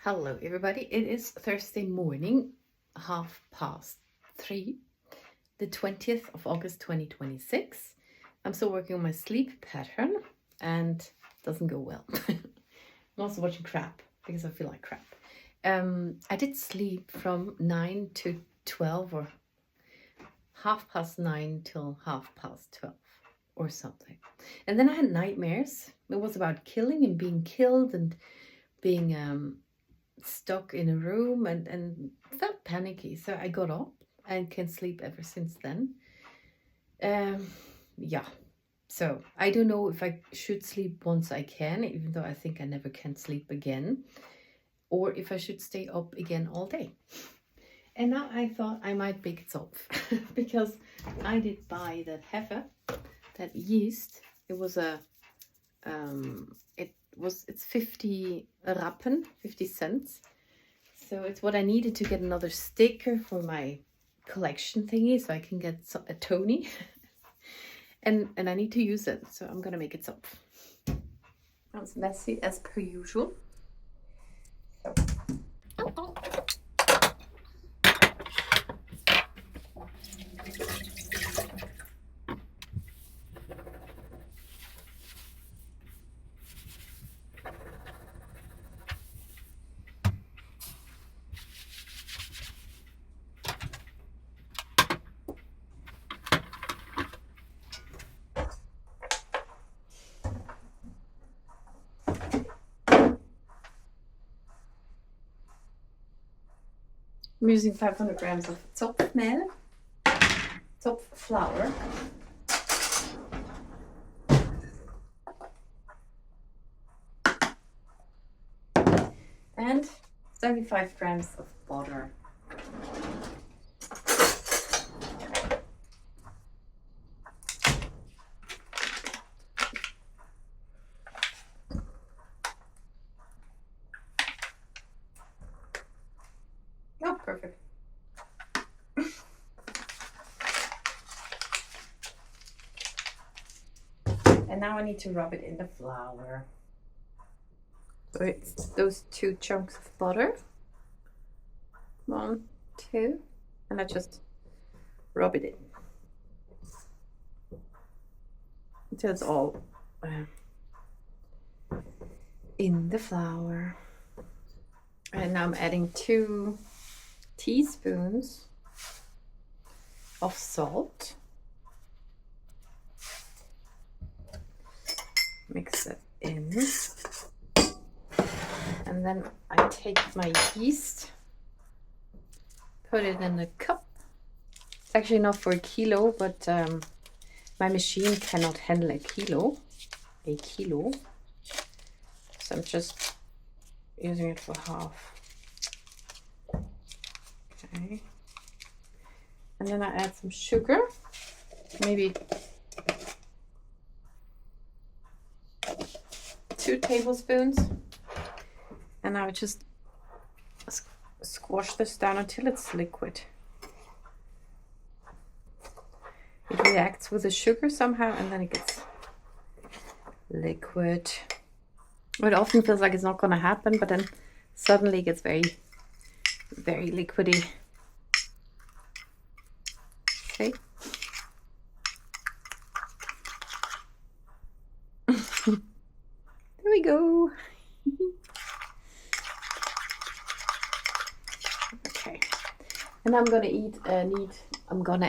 Hello everybody, it is Thursday morning, 3:30, the 20th of August 2026. I'm still working on my sleep pattern and it doesn't go well. I'm also watching crap because I feel like crap. I did sleep from 9 to 12 or 9:30 till 12:30 or something. And then I had nightmares. It was about killing and being killed and being stuck in a room and felt panicky. So I got up and can sleep ever since then. Yeah. So I don't know if I should sleep once I can, even though I think I never can sleep again, or if I should stay up again all day. And now I thought I might bake it off because I did buy that hefe, that yeast. It was it's 50 Rappen, 50 cents. So it's what I needed to get another sticker for my collection thingy so I can get a Tony. and I need to use it, so I'm gonna make it up. It's messy as per usual. So. I'm using 500 grams of Zopf flour. And 75 grams of butter. Oh, perfect. And now I need to rub it in the flour. So it's those 2 chunks of butter. 1, 2, and I just rub it in until it's all in the flour. And now I'm adding 2 teaspoons of salt. Mix it in. And then I take my yeast, put it in a cup. It's actually not for a kilo, but my machine cannot handle a kilo. So I'm just using it for half. Okay. And then I add some sugar, maybe 2 tablespoons. And I would just squash this down until it's liquid. It reacts with the sugar somehow and then it gets liquid. It often feels like it's not going to happen, but then suddenly it gets very, very liquidy. Okay. There we go. Okay. And I'm gonna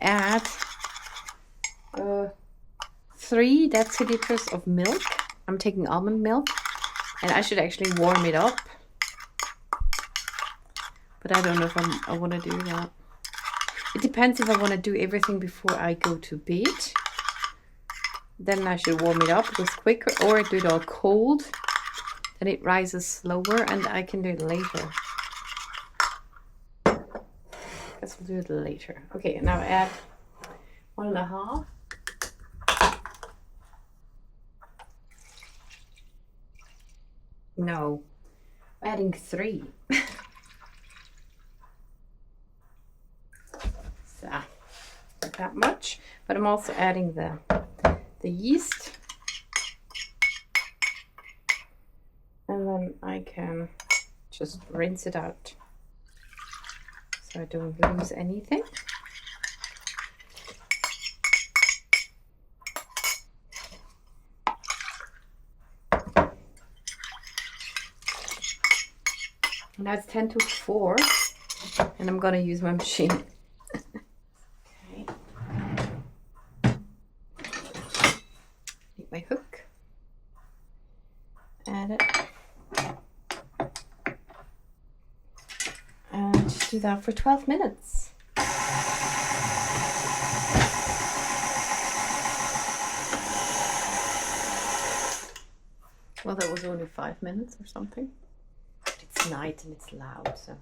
add 3 deciliters of milk. I'm taking almond milk, and I should actually warm it up, but I don't know if I want to do that. It depends if I want to do everything before I go to bed. Then I should warm it up, it goes quicker, or do it all cold. Then it rises slower and I can do it later. Guess we'll do it later. Okay, now add 1.5. No, adding 3. So, not that much, but I'm also adding the yeast. And then I can just rinse it out so I don't lose anything. Now it's 10 to 4 and I'm gonna use my machine. Okay. Need my hook. Add it. And just do that for 12 minutes. Well, that was only 5 minutes or something. It's night and it's loud, so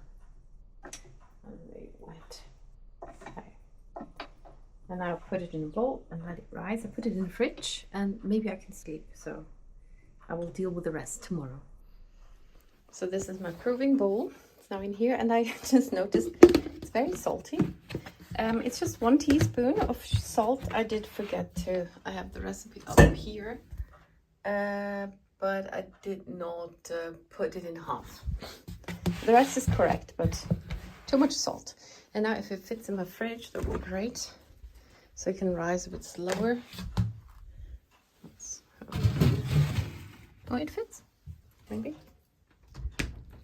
I'm very wet. Okay. And now put it in a bowl and let it rise. I put it in the fridge and maybe I can sleep, so I will deal with the rest tomorrow. So this is my proving bowl. It's now in here, and I just noticed it's very salty. It's just 1 teaspoon of salt. I did forget to, I have the recipe up here. But I did not put it in half. The rest is correct, but too much salt. And now if it fits in my fridge, that would be great. So it can rise a bit slower. Oh, it fits, maybe.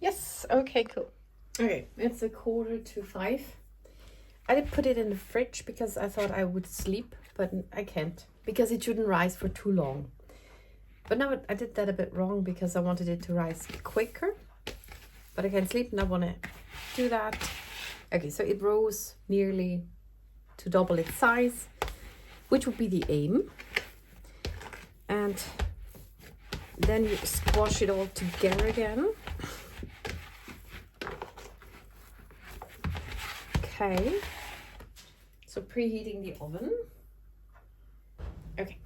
Yes, okay, cool. Okay, it's 4:45. I did put it in the fridge because I thought I would sleep, but I can't because it shouldn't rise for too long. But now I did that a bit wrong because I wanted it to rise quicker. But I can sleep and I want to do that. Okay, so it rose nearly to double its size, which would be the aim. And then you squash it all together again. Okay, so preheating the oven. Okay.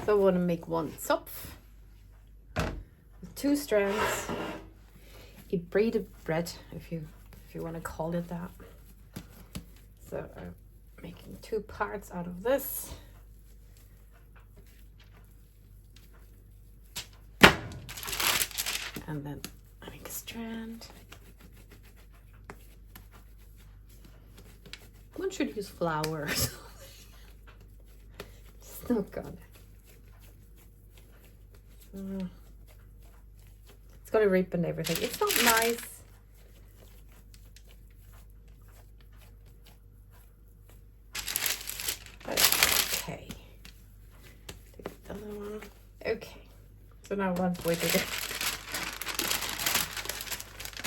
So I want to make 1 Zopf with 2 strands, a braided bread, if you want to call it that. So I'm making 2 parts out of this. And then I make a strand. One should use flour or something. It's not good. It's got to rip and everything. It's not nice. But okay. Take the other one. Okay. So now one's way bigger.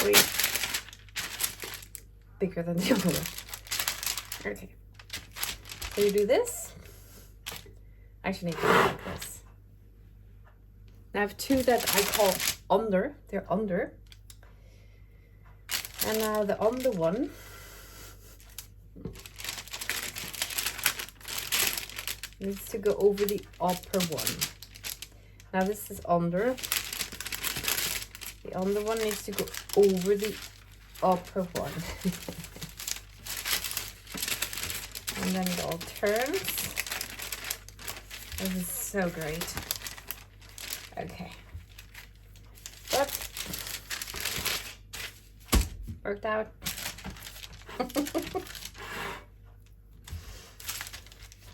Way bigger than the other one. Okay. So you do this. Actually, need to do like this. I have 2 that I call under. They're under. And now the under one needs to go over the upper one. Now this is under. The under one needs to go over the upper one. And then it all turns. This is so great. Okay. But worked out.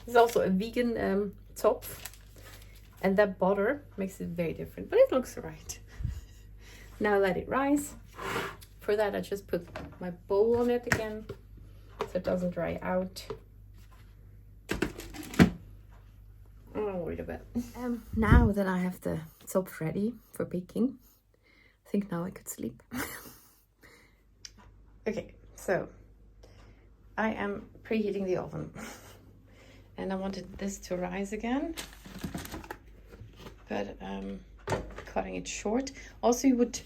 It's also a vegan Zopf, and that butter makes it very different, but it looks right. Now let it rise. For that I just put my bowl on it again so it doesn't dry out. I'm not worried about it. Now that I have the Zopf ready for baking, I think now I could sleep. Okay, so I am preheating the oven. And I wanted this to rise again, but cutting it short. Also, you would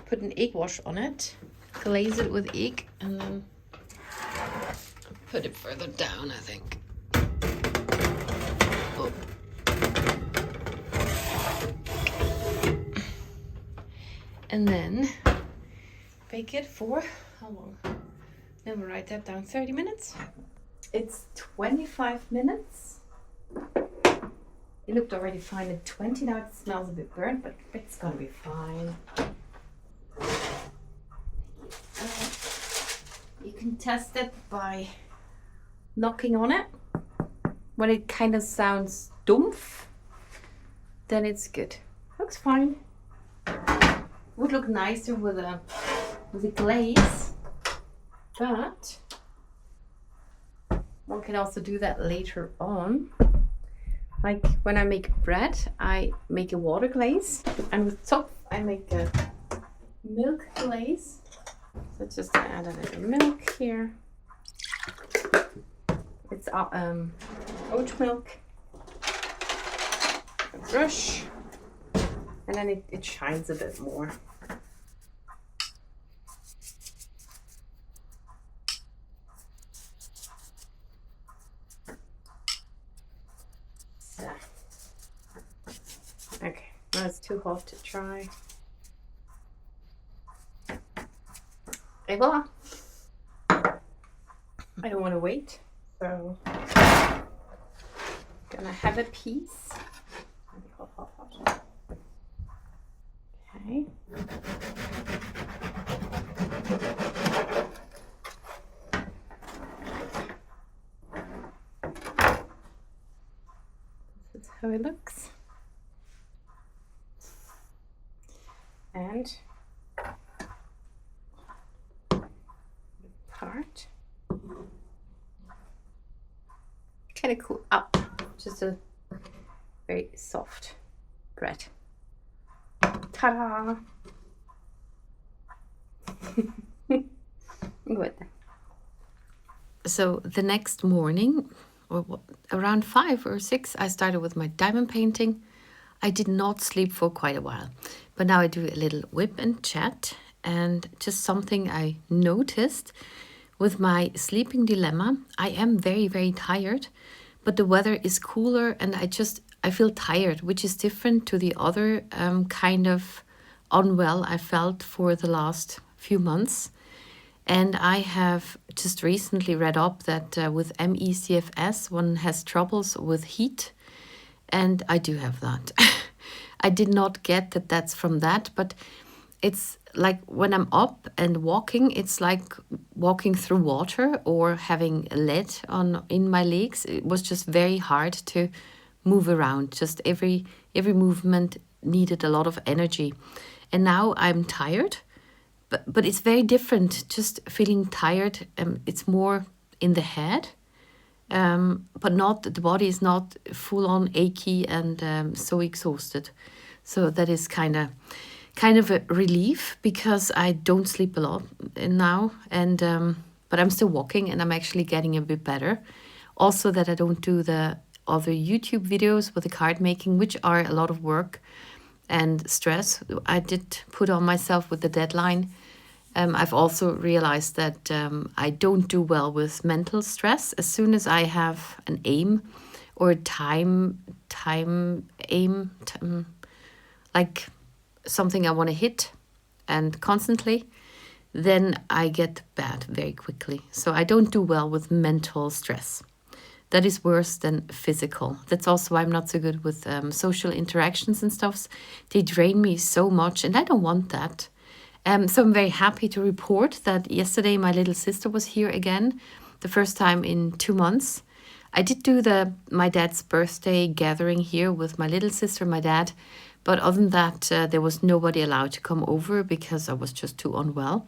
put an egg wash on it, glaze it with egg, and then put it further down, I think. Oh. And then bake it for how long? Then we'll write that down. 30 minutes. It's 25 minutes. It looked already fine at 20. Now it smells a bit burnt, but it's gonna be fine. test it by knocking on it. When it kind of sounds dumpf, then it's good. Looks fine. Would look nicer with a glaze, but one can also do that later on. Like when I make bread, I make a water glaze, and with Zopf I make a milk glaze. So just add a little milk here. It's oat milk, a brush, and then it shines a bit more. So, okay, now it's too hot to try. Et voila! I don't want to wait, so gonna have a piece. Hot, hot, hot. Okay. This is how it looks. And part kind of cool up, just a very soft bread. Ta-da! Good. So the next morning, or around 5 or 6, I started with my diamond painting. I did not sleep for quite a while, but now I do a little whip and chat. And just something I noticed with my sleeping dilemma, I am very, very tired, but the weather is cooler and I feel tired, which is different to the other kind of unwell I felt for the last few months. And I have just recently read up that with ME/CFS, one has troubles with heat. And I do have that. I did not get that that's from that, but it's like when I'm up and walking, it's like walking through water or having lead in my legs. It was just very hard to move around. Just every movement needed a lot of energy. And now I'm tired, but it's very different. Just feeling tired, it's more in the head. But not the body is not full on achy and so exhausted. So that is kind of a relief, because I don't sleep a lot now, and but I'm still walking and I'm actually getting a bit better. Also that I don't do the other YouTube videos with the card making, which are a lot of work and stress I did put on myself with the deadline. I've also realized that I don't do well with mental stress. As soon as I have an aim or time aim, like something I want to hit and constantly, then I get bad very quickly. So I don't do well with mental stress. That is worse than physical. That's also why I'm not so good with social interactions and stuff. They drain me so much, and I don't want that. So I'm very happy to report that yesterday my little sister was here again, the first time in 2 months. I did do my dad's birthday gathering here with my little sister and my dad, but other than that, there was nobody allowed to come over because I was just too unwell.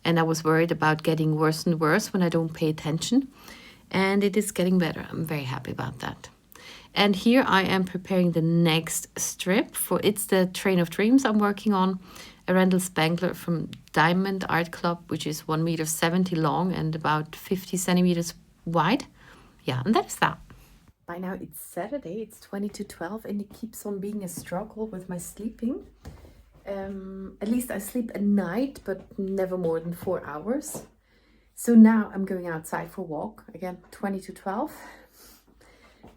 And I was worried about getting worse and worse when I don't pay attention. And it is getting better. I'm very happy about that. And here I am preparing the next strip it's the Train of Dreams I'm working on. A Randall Spangler from Diamond Art Club, which is 1.70 meters long and about 50 centimeters wide. Yeah, and that is that. By now it's Saturday, it's 20 to 12, and it keeps on being a struggle with my sleeping. At least I sleep at night, but never more than 4 hours. So now I'm going outside for a walk, again, 20 to 12.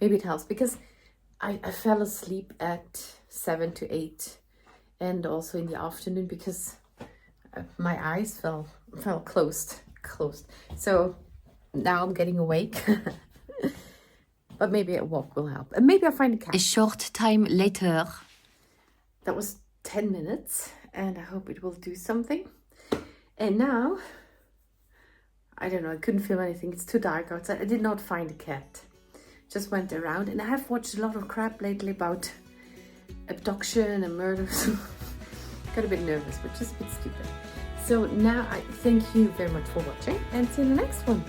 Maybe it helps, because I fell asleep at 7 to 8. And also in the afternoon, because my eyes fell closed. So now I'm getting awake. But maybe a walk will help. And maybe I'll find a cat. A short time later. That was 10 minutes. And I hope it will do something. And now I don't know, I couldn't film anything. It's too dark outside. I did not find a cat. Just went around, and I have watched a lot of crap lately about abduction and murder. Got a bit nervous, but just a bit stupid. So now I thank you very much for watching, and see you in the next one.